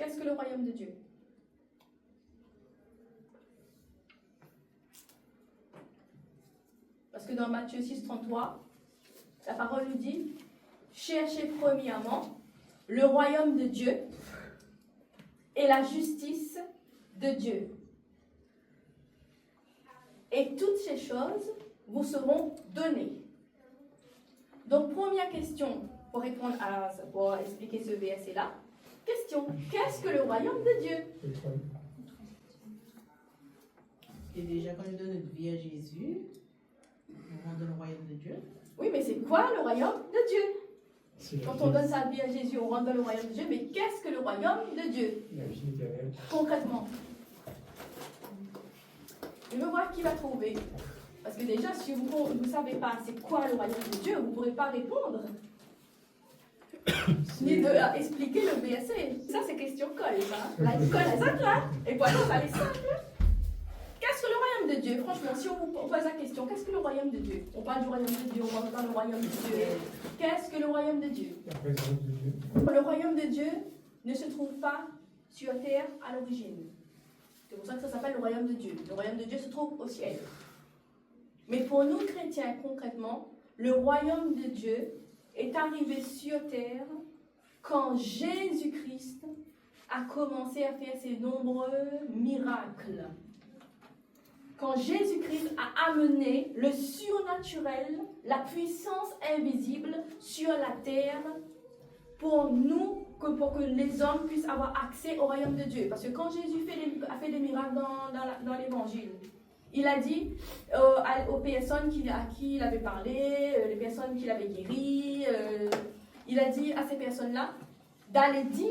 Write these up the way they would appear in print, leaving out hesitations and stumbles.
Qu'est-ce que le royaume de Dieu? Parce que dans Matthieu 6, 33, la parole nous dit, cherchez premièrement le royaume de Dieu et la justice de Dieu. Et toutes ces choses vous seront données. Donc, première question pour répondre pour expliquer ce verset-là. Question, qu'est-ce que le royaume de Dieu? Et déjà, quand on donne notre vie à Jésus, on rentre dans le royaume de Dieu. Oui, mais c'est quoi le royaume de Dieu? Quand on donne sa vie à Jésus, on rentre dans le royaume de Dieu. Mais qu'est-ce que le royaume de Dieu? La vie éternelle. Concrètement. Je veux voir qui va trouver. Parce que déjà, si vous ne savez pas c'est quoi le royaume de Dieu, vous ne pourrez pas répondre. Ni expliquer le verset. Ça, c'est question colle. Ça. Là, il colle à ça, là. Et voilà, ça est simple. Qu'est-ce que le royaume de Dieu? Franchement, si on vous pose la question, qu'est-ce que le royaume de Dieu? On parle du royaume de Dieu, on rentre dans le royaume de Dieu. Qu'est-ce que le royaume de Dieu? La présence de Dieu. Le royaume de Dieu ne se trouve pas sur terre à l'origine. C'est pour ça que ça s'appelle le royaume de Dieu. Le royaume de Dieu se trouve au ciel. Mais pour nous chrétiens, concrètement, le royaume de Dieu est arrivé sur terre quand Jésus-Christ a commencé à faire ses nombreux miracles. Quand Jésus-Christ a amené le surnaturel, la puissance invisible sur la terre pour nous, pour que les hommes puissent avoir accès au royaume de Dieu. Parce que quand Jésus a fait des miracles dans l'évangile, il a dit aux personnes à qui il avait parlé, les personnes qu'il avait guéries, il a dit à ces personnes-là d'aller dire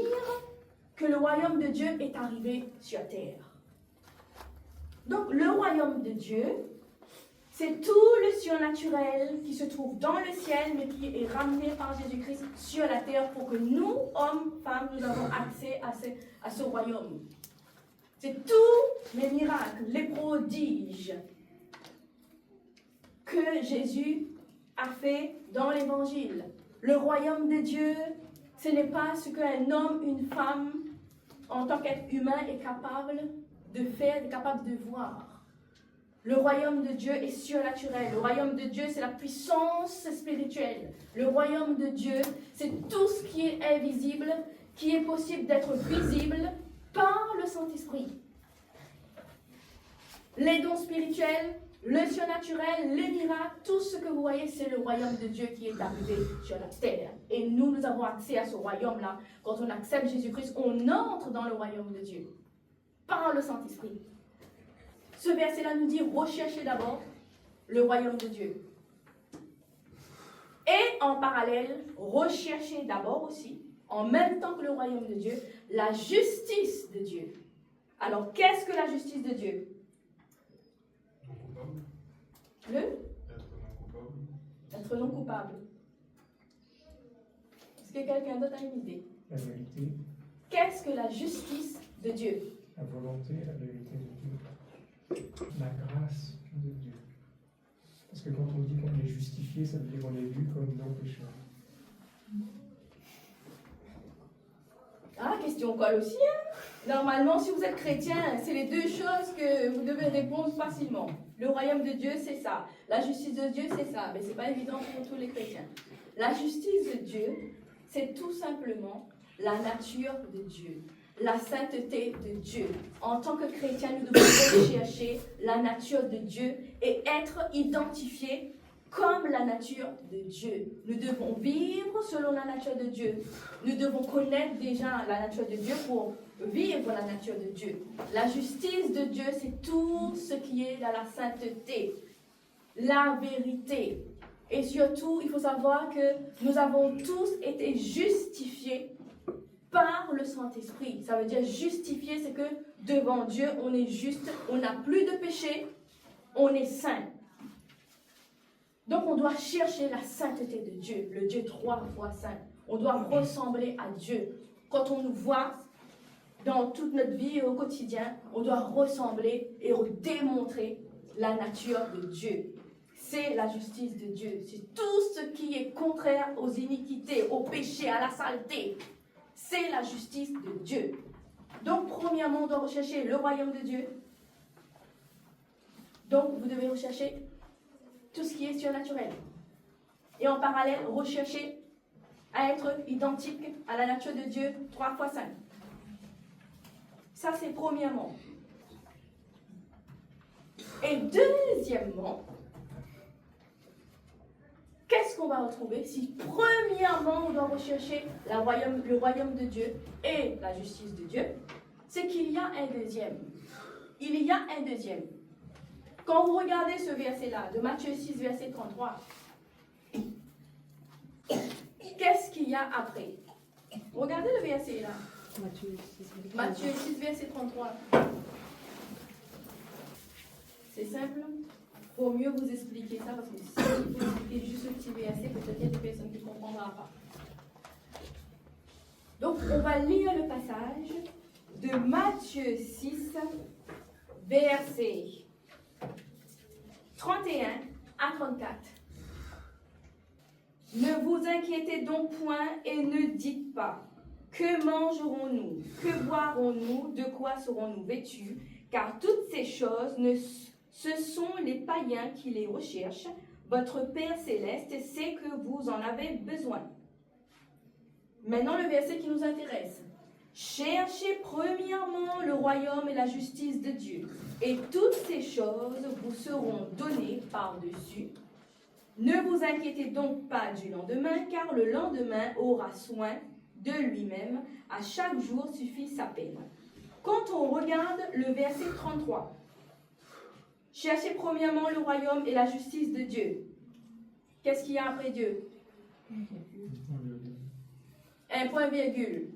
que le royaume de Dieu est arrivé sur terre. Donc, le royaume de Dieu, c'est tout le surnaturel qui se trouve dans le ciel, mais qui est ramené par Jésus-Christ sur la terre pour que nous, hommes, femmes, nous avons accès à ce royaume. C'est tous les miracles, les prodiges que Jésus a fait dans l'évangile. Le royaume de Dieu, ce n'est pas ce qu'un homme, une femme, en tant qu'être humain, est capable de faire, est capable de voir. Le royaume de Dieu est surnaturel. Le royaume de Dieu, c'est la puissance spirituelle. Le royaume de Dieu, c'est tout ce qui est invisible, qui est possible d'être visible par le Saint-Esprit. Les dons spirituels, le surnaturel, les miracles, tout ce que vous voyez, c'est le royaume de Dieu qui est arrivé sur la terre. Et nous avons accès à ce royaume-là. Quand on accepte Jésus-Christ, on entre dans le royaume de Dieu par le Saint-Esprit. Ce verset-là nous dit, recherchez d'abord le royaume de Dieu. Et en parallèle, recherchez d'abord aussi, en même temps que le royaume de Dieu, la justice de Dieu. Alors, qu'est-ce que la justice de Dieu? Être non coupable. Est-ce que quelqu'un d'autre a une idée? La vérité. Qu'est-ce que la justice de Dieu? La volonté, la vérité de Dieu. La grâce de Dieu. Parce que quand on dit qu'on est justifié, ça veut dire qu'on est vu comme non pécheur. Ah, question colle aussi, hein? Normalement, si vous êtes chrétien, c'est les deux choses que vous devez répondre facilement. Le royaume de Dieu, c'est ça. La justice de Dieu, c'est ça. Mais ce n'est pas évident pour tous les chrétiens. La justice de Dieu, c'est tout simplement la nature de Dieu. La sainteté de Dieu. En tant que chrétien, nous devons rechercher la nature de Dieu et être identifiés comme la nature de Dieu. Nous devons vivre selon la nature de Dieu. Nous devons connaître déjà la nature de Dieu pour vivre la nature de Dieu. La justice de Dieu, c'est tout ce qui est dans la sainteté, la vérité. Et surtout, il faut savoir que nous avons tous été justifiés par le Saint-Esprit. Ça veut dire justifié, c'est que devant Dieu, on est juste, on n'a plus de péché, on est saint. Donc on doit chercher la sainteté de Dieu, le Dieu 3 fois saint. On doit ressembler à Dieu. Quand on nous voit dans toute notre vie au quotidien, on doit ressembler et démontrer la nature de Dieu. C'est la justice de Dieu. C'est tout ce qui est contraire aux iniquités, au péché, à la saleté. c'est la justice de Dieu. Donc, premièrement, on doit rechercher le royaume de Dieu. Donc, vous devez rechercher tout ce qui est surnaturel. Et en parallèle, rechercher à être identique à la nature de Dieu 3 fois 5. Ça, c'est premièrement. Et deuxièmement, qu'est-ce qu'on va retrouver si premièrement on doit rechercher le royaume de Dieu et la justice de Dieu? C'est qu'il y a un deuxième. Il y a un deuxième. Quand vous regardez ce verset-là, de Matthieu 6, verset 33, qu'est-ce qu'il y a après? Regardez le verset là. Matthieu 6, verset 33. C'est simple. Il faut mieux vous expliquer ça parce que si vous expliquez juste le petit verset, peut-être qu'il y a des personnes qui ne comprendront pas. Donc, on va lire le passage de Matthieu 6, verset 31 à 34. Ne vous inquiétez donc point et ne dites pas, que mangerons-nous, que boirons-nous, de quoi serons-nous vêtus, car toutes ces choses, ce sont les païens qui les recherchent. Votre Père céleste sait que vous en avez besoin. Maintenant, le verset qui nous intéresse. Cherchez premièrement le royaume et la justice de Dieu, et toutes ces choses vous seront données par-dessus. Ne vous inquiétez donc pas du lendemain, car le lendemain aura soin de lui-même. À chaque jour suffit sa peine. Quand on regarde le verset 33, cherchez premièrement le royaume et la justice de Dieu. Qu'est-ce qu'il y a après Dieu? Un point virgule.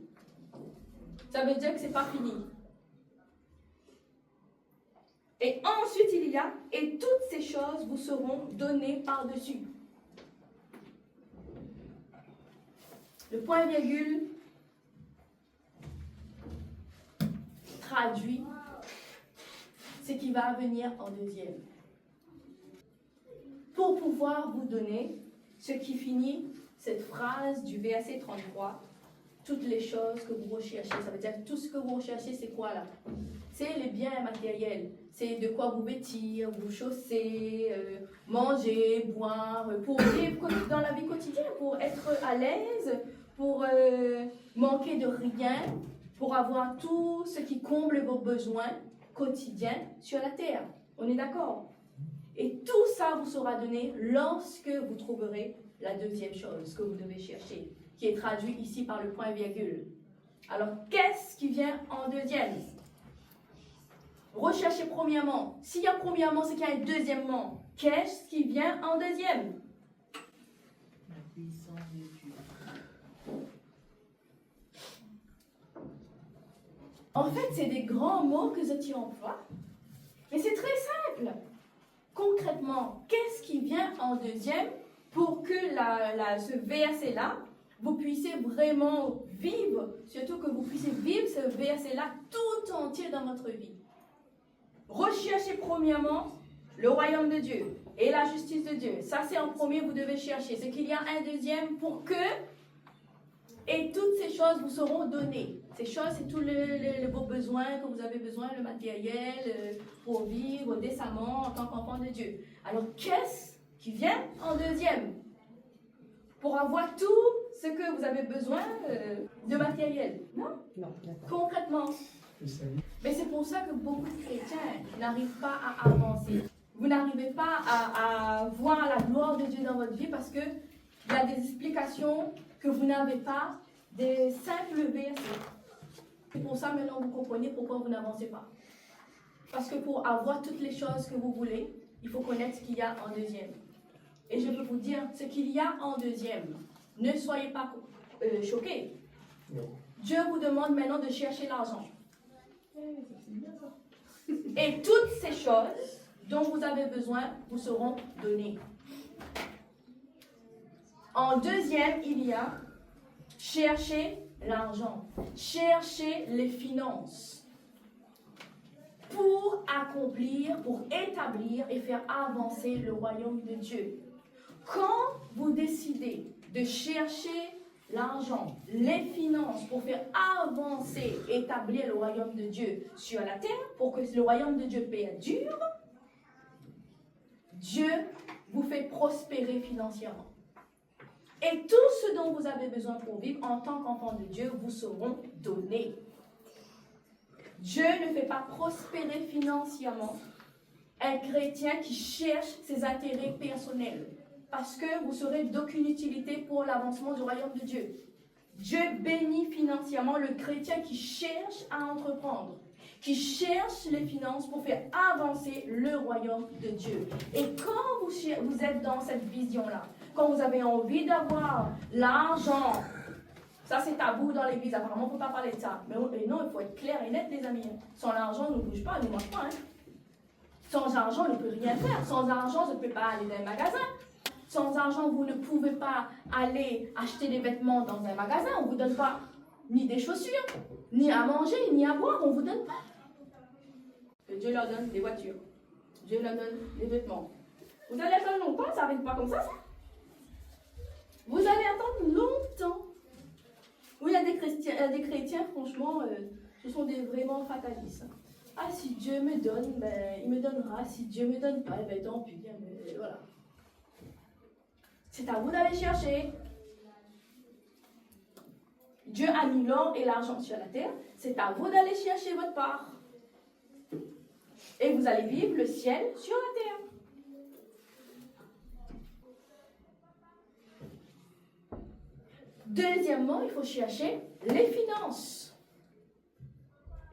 Ça veut dire que ce n'est pas fini. Et ensuite il y a, et toutes ces choses vous seront données par-dessus. Le point virgule traduit ce qui va venir en deuxième. Pour pouvoir vous donner ce qui finit cette phrase du verset 33, toutes les choses que vous recherchez. Ça veut dire que tout ce que vous recherchez, c'est quoi là? C'est les biens matériels. C'est de quoi vous vêtir, vous chausser, manger, boire, pour vivre dans la vie quotidienne, pour être à l'aise, pour manquer de rien, pour avoir tout ce qui comble vos besoins quotidiens sur la terre. On est d'accord? Et tout ça vous sera donné lorsque vous trouverez la deuxième chose que vous devez chercher, qui est traduit ici par le point virgule. Alors, qu'est-ce qui vient en deuxième? Recherchez premièrement. S'il y a premièrement, c'est qu'il y a un deuxièmement. Qu'est-ce qui vient en deuxième? La puissance de Dieu. En fait, c'est des grands mots que Zoti emploie, mais c'est très simple. Concrètement, qu'est-ce qui vient en deuxième pour que ce verset-là, vous puissiez vraiment vivre, surtout que vous puissiez vivre ce verset-là tout entier dans votre vie. Recherchez premièrement le royaume de Dieu et la justice de Dieu. Ça, c'est en premier, vous devez chercher. C'est qu'il y a un deuxième pour que, et toutes ces choses vous seront données. Ces choses, c'est tous vos besoins que vous avez besoin, le matériel, pour vivre décemment en tant qu'enfant de Dieu. Alors, qu'est-ce qui vient en deuxième? Pour avoir tout ce que vous avez besoin de matériel. Non? Non, d'accord. Concrètement. Mais c'est pour ça que beaucoup de chrétiens n'arrivent pas à avancer. Vous n'arrivez pas à voir la gloire de Dieu dans votre vie parce qu'il y a des explications que vous n'avez pas, des simples versets. C'est pour ça maintenant vous comprenez pourquoi vous n'avancez pas. Parce que pour avoir toutes les choses que vous voulez, il faut connaître ce qu'il y a en deuxième. Et je peux vous dire, ce qu'il y a en deuxième, ne soyez pas choqués. Dieu vous demande maintenant de chercher l'argent. Et toutes ces choses dont vous avez besoin vous seront données. En deuxième, il y a chercher l'argent, chercher les finances pour accomplir, pour établir et faire avancer le royaume de Dieu. Quand vous décidez de chercher l'argent, les finances pour faire avancer, établir le royaume de Dieu sur la terre, pour que le royaume de Dieu perdure, Dieu vous fait prospérer financièrement. Et tout ce dont vous avez besoin pour vivre en tant qu'enfant de Dieu vous seront donnés. Dieu ne fait pas prospérer financièrement un chrétien qui cherche ses intérêts personnels, parce que vous serez d'aucune utilité pour l'avancement du royaume de Dieu. Dieu bénit financièrement le chrétien qui cherche à entreprendre, qui cherche les finances pour faire avancer le royaume de Dieu. Et quand vous êtes dans cette vision-là, quand vous avez envie d'avoir l'argent, ça c'est tabou dans l'église, apparemment on ne peut pas parler de ça. Mais non, il faut être clair et net les amis. Sans l'argent, on ne bouge pas, on ne mange pas. Hein. Sans argent, on ne peut rien faire. Sans argent, on ne peut pas aller dans un magasin. Sans argent, vous ne pouvez pas aller acheter des vêtements dans un magasin. On ne vous donne pas ni des chaussures, ni à manger, ni à boire. On ne vous donne pas. Dieu leur donne des voitures. Dieu leur donne des vêtements. Vous allez attendre longtemps, ça n'arrive pas comme ça. Vous allez attendre longtemps. Oui, il y a des chrétiens, franchement, ce sont des vraiment fatalistes. Ah, si Dieu me donne, ben, il me donnera. Si Dieu ne me donne pas, ben, tant pis. Mais voilà. C'est à vous d'aller chercher. Dieu a mis l'or et l'argent sur la terre. C'est à vous d'aller chercher votre part. Et vous allez vivre le ciel sur la terre. Deuxièmement, il faut chercher les finances.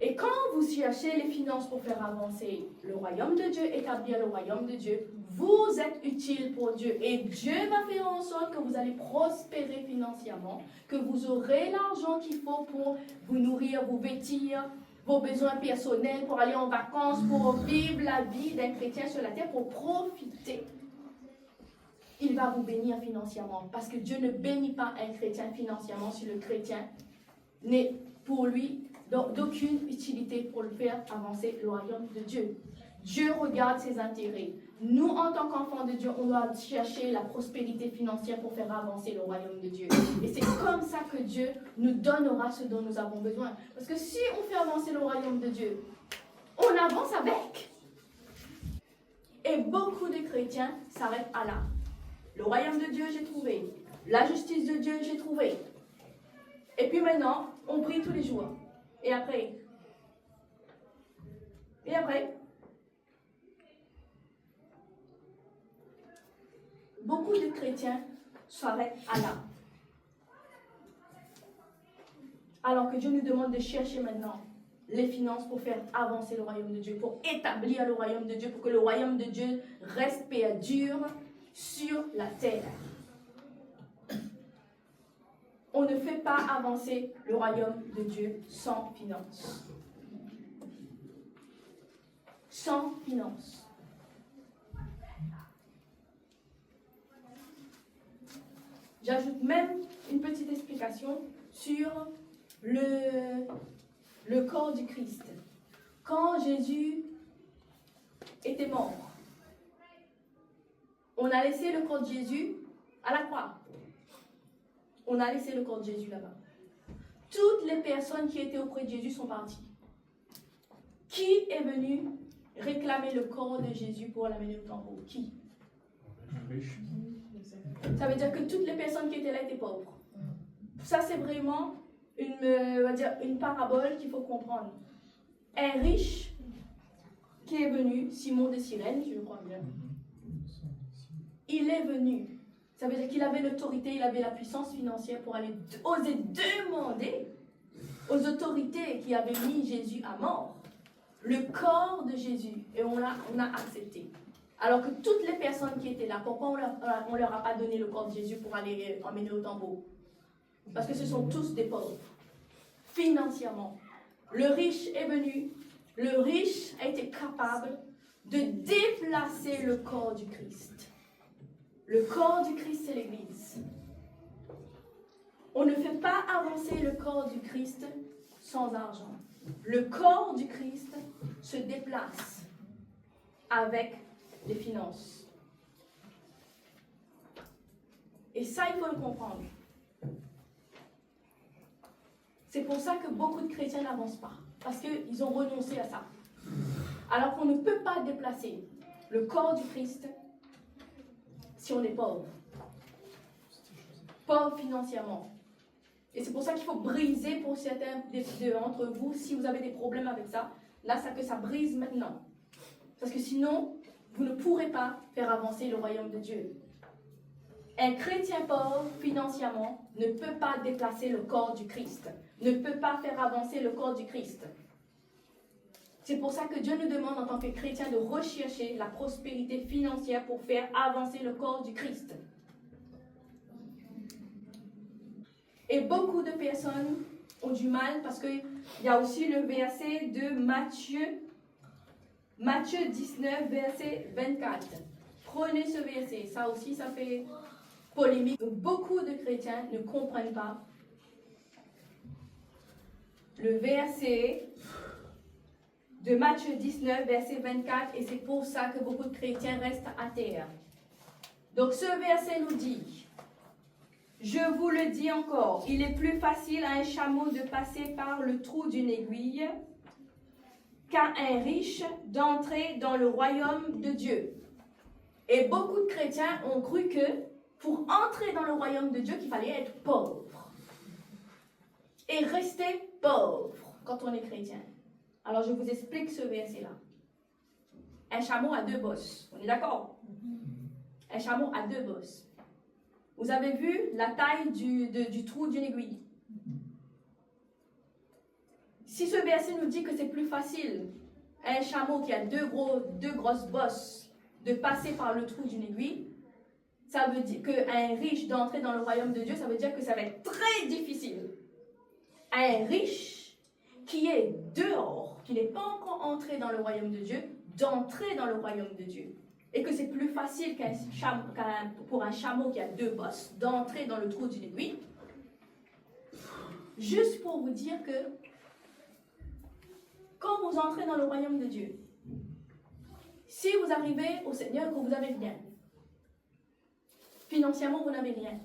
Et quand vous cherchez les finances pour faire avancer le royaume de Dieu, établir le royaume de Dieu, vous êtes utile pour Dieu. Et Dieu va faire en sorte que vous allez prospérer financièrement, que vous aurez l'argent qu'il faut pour vous nourrir, vous vêtir, vos besoins personnels, pour aller en vacances, pour vivre la vie d'un chrétien sur la terre, pour profiter. Il va vous bénir financièrement, parce que Dieu ne bénit pas un chrétien financièrement si le chrétien n'est pour lui d'aucune utilité pour le faire avancer le royaume de Dieu. Dieu regarde ses intérêts. Nous, en tant qu'enfants de Dieu, on doit chercher la prospérité financière pour faire avancer le royaume de Dieu. Et c'est comme ça que Dieu nous donnera ce dont nous avons besoin. Parce que si on fait avancer le royaume de Dieu, on avance avec. Et beaucoup de chrétiens s'arrêtent à là. Le royaume de Dieu, j'ai trouvé. La justice de Dieu, j'ai trouvé. Et puis maintenant, on prie tous les jours. Et après? Et après? Beaucoup de chrétiens s'arrêtent à là. Alors que Dieu nous demande de chercher maintenant les finances pour faire avancer le royaume de Dieu, pour établir le royaume de Dieu, pour que le royaume de Dieu reste perdure sur la terre. On ne fait pas avancer le royaume de Dieu sans finances. Sans finances. J'ajoute même une petite explication sur le corps du Christ. Quand Jésus était mort, on a laissé le corps de Jésus à la croix. On a laissé le corps de Jésus là-bas. Toutes les personnes qui étaient auprès de Jésus sont parties. Qui est venu réclamer le corps de Jésus pour l'amener au tombeau? Qui? Ça veut dire que toutes les personnes qui étaient là étaient pauvres. Ça, c'est vraiment une parabole qu'il faut comprendre. Un riche qui est venu, Simon de Cyrène, je crois bien, il est venu. Ça veut dire qu'il avait l'autorité, il avait la puissance financière pour aller oser demander aux autorités qui avaient mis Jésus à mort le corps de Jésus. Et on a accepté. Alors que toutes les personnes qui étaient là, pourquoi on leur a pas donné le corps de Jésus pour aller emmener au tombeau? Parce que ce sont tous des pauvres. Financièrement. Le riche est venu. Le riche a été capable de déplacer le corps du Christ. Le corps du Christ, c'est l'Église. On ne fait pas avancer le corps du Christ sans argent. Le corps du Christ se déplace avec les finances. Et ça, il faut le comprendre. C'est pour ça que beaucoup de chrétiens n'avancent pas, parce qu'ils ont renoncé à ça. Alors qu'on ne peut pas déplacer le corps du Christ si on est pauvre. Pauvre financièrement. Et c'est pour ça qu'il faut briser pour certains d'entre vous, si vous avez des problèmes avec ça, là, que ça brise maintenant. Parce que sinon, vous ne pourrez pas faire avancer le royaume de Dieu. Un chrétien pauvre financièrement ne peut pas déplacer le corps du Christ, ne peut pas faire avancer le corps du Christ. C'est pour ça que Dieu nous demande en tant que chrétiens de rechercher la prospérité financière pour faire avancer le corps du Christ. Et beaucoup de personnes ont du mal parce qu'il y a aussi le verset de Matthieu 19, verset 24. Prenez ce verset, ça aussi ça fait polémique. Donc, beaucoup de chrétiens ne comprennent pas le verset de Matthieu 19, verset 24, et c'est pour ça que beaucoup de chrétiens restent à terre. Donc ce verset nous dit, je vous le dis encore, il est plus facile à un chameau de passer par le trou d'une aiguille qu'à un riche d'entrer dans le royaume de Dieu. Et beaucoup de chrétiens ont cru que pour entrer dans le royaume de Dieu, qu'il fallait être pauvre. Et rester pauvre quand on est chrétien. Alors je vous explique ce verset-là. Un chameau a deux bosses. On est d'accord? Un chameau a deux bosses. Vous avez vu la taille du trou d'une aiguille. Si ce verset nous dit que c'est plus facile à un chameau qui a deux grosses bosses de passer par le trou d'une aiguille, ça veut dire qu'à un riche d'entrer dans le royaume de Dieu, ça veut dire que ça va être très difficile. À un riche qui est dehors, qui n'est pas encore entré dans le royaume de Dieu, d'entrer dans le royaume de Dieu. Et que c'est plus facile pour un chameau qui a deux bosses d'entrer dans le trou d'une aiguille. Juste pour vous dire que quand vous entrez dans le royaume de Dieu, si vous arrivez au Seigneur que vous n'avez rien, financièrement vous n'avez rien,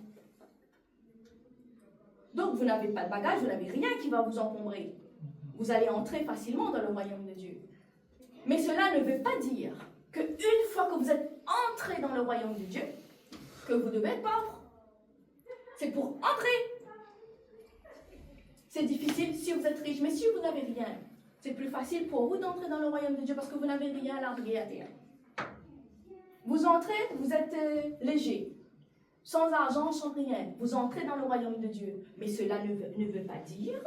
donc vous n'avez pas de bagage, vous n'avez rien qui va vous encombrer. Vous allez entrer facilement dans le royaume de Dieu. Mais cela ne veut pas dire qu'une fois que vous êtes entré dans le royaume de Dieu, que vous devez être pauvre. C'est pour entrer. C'est difficile si vous êtes riche, mais si vous n'avez rien, c'est plus facile pour vous d'entrer dans le royaume de Dieu parce que vous n'avez rien à larguer à terre. Vous entrez, vous êtes léger. Sans argent, sans rien. Vous entrez dans le royaume de Dieu. Mais cela ne veut pas dire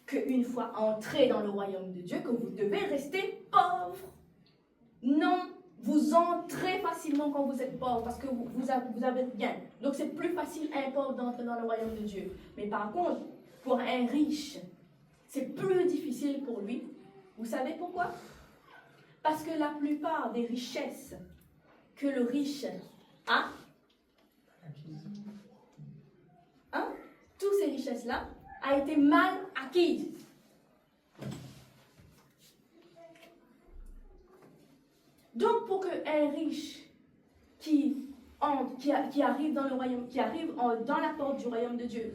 qu'une fois entré dans le royaume de Dieu, que vous devez rester pauvre. Non, vous entrez facilement quand vous êtes pauvre parce que vous avez rien. Donc c'est plus facile à un pauvre d'entrer dans le royaume de Dieu. Mais par contre, pour un riche, c'est plus difficile pour lui. Vous savez pourquoi? Parce que la plupart des richesses que le riche a, toutes ces richesses-là, a été mal acquises. Donc, pour qu'un riche qui arrive dans le royaume, qui arrive dans la porte du royaume de Dieu,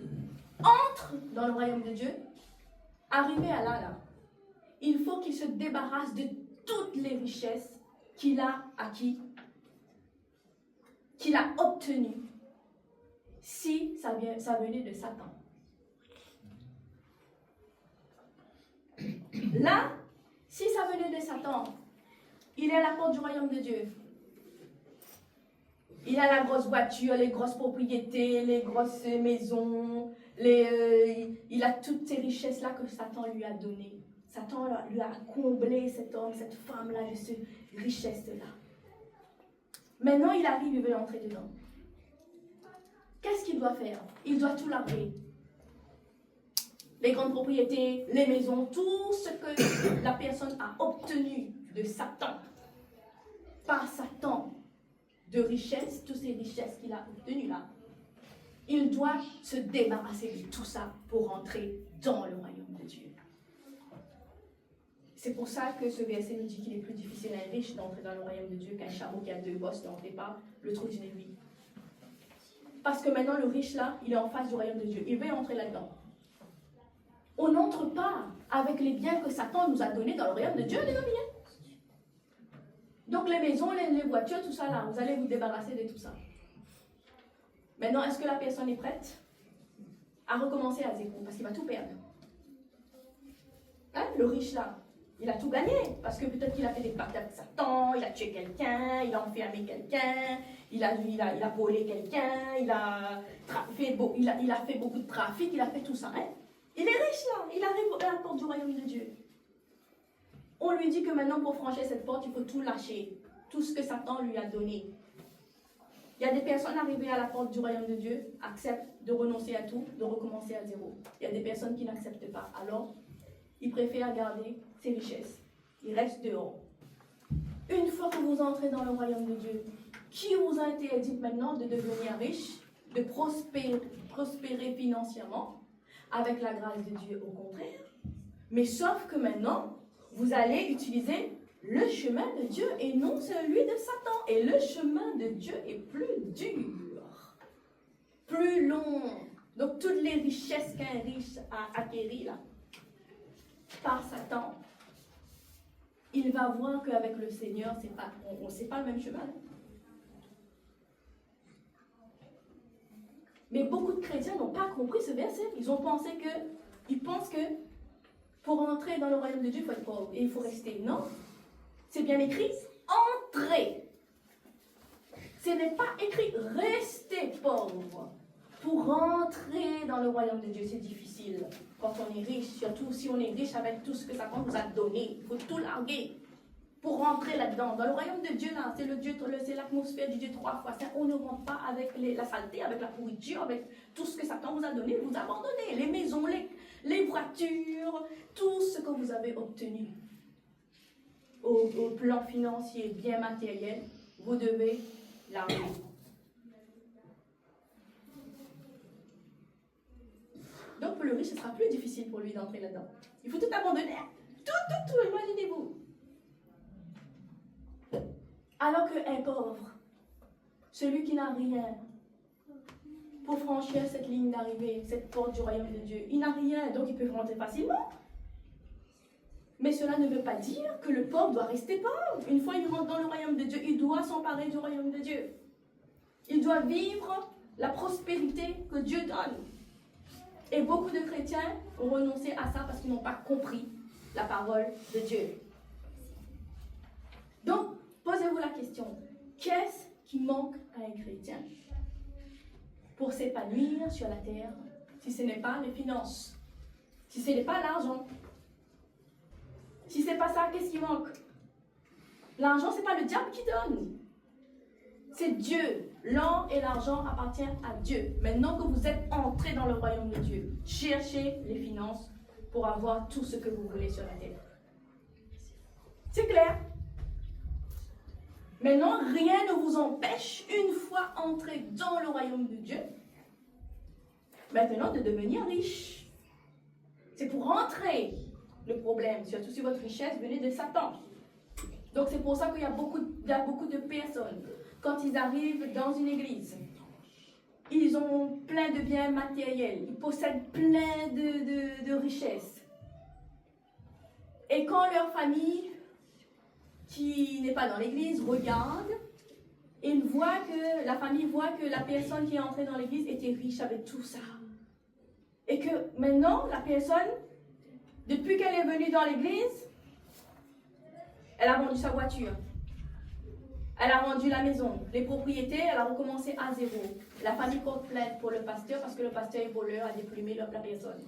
entre dans le royaume de Dieu, arrivé à là, il faut qu'il se débarrasse de toutes les richesses qu'il a acquises, qu'il a obtenues, si ça venait de Satan. Là, si ça venait de Satan, il est à la porte du royaume de Dieu. Il a la grosse voiture, les grosses propriétés, les grosses maisons, il a toutes ces richesses-là que Satan lui a données. Satan lui a comblé cet homme, cette femme-là de ces richesses-là. Maintenant, il arrive, il veut entrer dedans. Qu'est-ce qu'il doit faire? Il doit tout larguer. Les grandes propriétés, les maisons, tout ce que la personne a obtenu de Satan, par Satan, de richesses, toutes ces richesses qu'il a obtenues là, il doit se débarrasser de tout ça pour entrer dans le royaume de Dieu. C'est pour ça que ce verset nous dit qu'il est plus difficile à un riche d'entrer dans le royaume de Dieu qu'un chameau qui a deux bosses d'entrer par le trou d'une aiguille. Parce que maintenant le riche là, il est en face du royaume de Dieu. Il veut entrer là-dedans. On n'entre pas avec les biens que Satan nous a donnés dans le royaume de Dieu, les amis. Donc les maisons, les voitures, tout ça là, vous allez vous débarrasser de tout ça. Maintenant, est-ce que la personne est prête à recommencer à zéro? Parce qu'il va tout perdre. Hein, le riche là, il a tout gagné. Parce que peut-être qu'il a fait des pactes avec Satan, il a tué quelqu'un, il a enfermé quelqu'un, il a volé quelqu'un, il a fait beaucoup de trafic, il a fait tout ça. Hein? Il est riche là, il arrive à la porte du royaume de Dieu. On lui dit que maintenant pour franchir cette porte, il faut tout lâcher. Tout ce que Satan lui a donné. Il y a des personnes arrivées à la porte du royaume de Dieu, acceptent de renoncer à tout, de recommencer à zéro. Il y a des personnes qui n'acceptent pas. Alors, ils préfèrent garder ses richesses. Ils restent dehors. Une fois que vous entrez dans le royaume de Dieu, qui vous a interdit maintenant de devenir riche, de prospérer financièrement, avec la grâce de Dieu au contraire? Mais sauf que maintenant, vous allez utiliser le chemin de Dieu et non celui de Satan. Et le chemin de Dieu est plus dur, plus long. Donc toutes les richesses qu'un riche a acquéries là, par Satan, il va voir qu'avec le Seigneur, c'est pas le même chemin. Mais beaucoup de chrétiens n'ont pas compris ce verset. Ils pensent que pour entrer dans le royaume de Dieu, il faut être pauvre et il faut rester. Non, c'est bien écrit, entrez. Ce n'est pas écrit rester pauvre. Pour entrer dans le royaume de Dieu, c'est difficile. Quand on est riche, surtout si on est riche avec tout ce que Satan nous a donné, il faut tout larguer pour rentrer là-dedans. Dans le royaume de Dieu, là, c'est l'atmosphère du Dieu trois fois. On ne rentre pas avec la saleté, avec la pourriture, avec tout ce que Satan vous a donné, vous abandonnez. Les maisons, les voitures, tout ce que vous avez obtenu au plan financier, bien matériel, vous devez larguer. Donc pour le riche, ce sera plus difficile pour lui d'entrer là-dedans. Il faut tout abandonner. Tout, imaginez-vous. Alors qu'un pauvre, celui qui n'a rien, pour franchir cette ligne d'arrivée, cette porte du royaume de Dieu, il n'a rien, donc il peut rentrer facilement. Mais cela ne veut pas dire que le pauvre doit rester pauvre. Une fois qu'il rentre dans le royaume de Dieu, il doit s'emparer du royaume de Dieu. Il doit vivre la prospérité que Dieu donne. Et beaucoup de chrétiens ont renoncé à ça parce qu'ils n'ont pas compris la parole de Dieu. Donc, posez-vous la question, qu'est-ce qui manque à un chrétien pour s'épanouir sur la terre si ce n'est pas les finances, si ce n'est pas l'argent? Si ce n'est pas ça, qu'est-ce qui manque? L'argent, ce n'est pas le diable qui donne. C'est Dieu. L'or et l'argent appartiennent à Dieu. Maintenant que vous êtes entrés dans le royaume de Dieu, cherchez les finances pour avoir tout ce que vous voulez sur la terre. C'est clair? Maintenant, rien ne vous empêche, une fois entré dans le royaume de Dieu, maintenant de devenir riche. C'est pour entrer le problème, surtout si votre richesse venait de Satan. Donc c'est pour ça qu'il y a beaucoup de personnes, quand ils arrivent dans une église, ils ont plein de biens matériels, ils possèdent plein de richesses. Et quand leur famille, qui n'est pas dans l'église, regarde, et la famille voit que la personne qui est entrée dans l'église était riche avec tout ça. Et que maintenant, la personne, depuis qu'elle est venue dans l'église, elle a vendu sa voiture. Elle a vendu la maison, les propriétés, elle a recommencé à zéro. La famille porte plainte pour le pasteur parce que le pasteur est voleur, a déplumé la personne.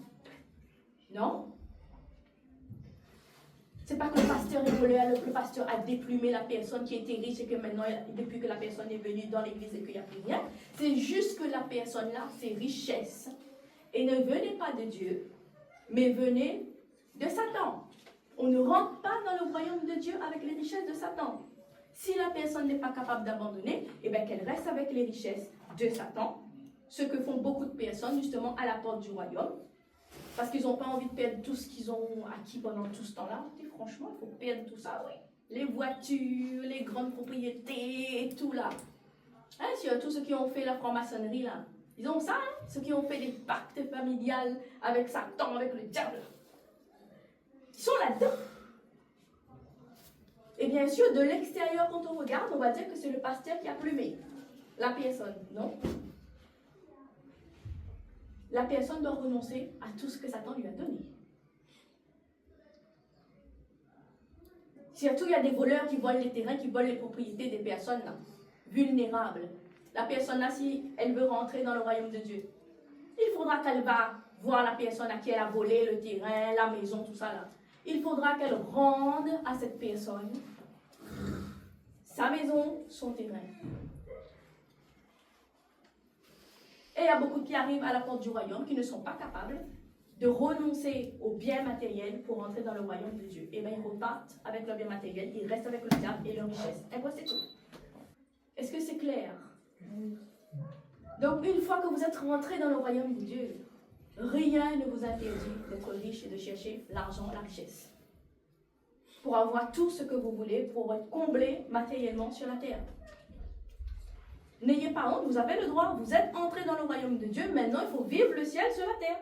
Non? C'est pas que le pasteur est voleur, le pasteur a déplumé la personne qui était riche et que maintenant, depuis que la personne est venue dans l'église et qu'il n'y a plus rien, c'est juste que la personne-là, ses richesses, et ne venait pas de Dieu, mais venait de Satan. On ne rentre pas dans le royaume de Dieu avec les richesses de Satan. Si la personne n'est pas capable d'abandonner, eh bien qu'elle reste avec les richesses de Satan, ce que font beaucoup de personnes justement à la porte du royaume, parce qu'ils n'ont pas envie de perdre tout ce qu'ils ont acquis pendant tout ce temps-là. Et franchement, il faut perdre tout ça, oui. Les voitures, les grandes propriétés, et tout là. Hein, surtout ceux qui ont fait la franc-maçonnerie là, Ils ont ça, hein? Ceux qui ont fait des pactes familiales avec Satan, avec le diable. Ils sont là-dedans. Et bien sûr, de l'extérieur, quand on regarde, on va dire que c'est le pasteur qui a plumé la personne, non? La personne doit renoncer à tout ce que Satan lui a donné. Surtout, il y a des voleurs qui volent les terrains, qui volent les propriétés des personnes là, vulnérables. La personne là, si elle veut rentrer dans le royaume de Dieu, il faudra qu'elle va voir la personne à qui elle a volé le terrain, la maison, tout ça là. Il faudra qu'elle rende à cette personne sa maison, son terrain. Et il y a beaucoup qui arrivent à la porte du royaume qui ne sont pas capables de renoncer aux biens matériels pour entrer dans le royaume de Dieu. Et bien ils repartent avec leurs biens matériels, ils restent avec le diable et leur richesse. Et voilà, c'est tout. Est-ce que c'est clair? Donc une fois que vous êtes rentré dans le royaume de Dieu, rien ne vous interdit d'être riche et de chercher l'argent, la richesse. Pour avoir tout ce que vous voulez, pour être comblé matériellement sur la terre. N'ayez pas honte, vous avez le droit, vous êtes entré dans le royaume de Dieu, maintenant il faut vivre le ciel sur la terre.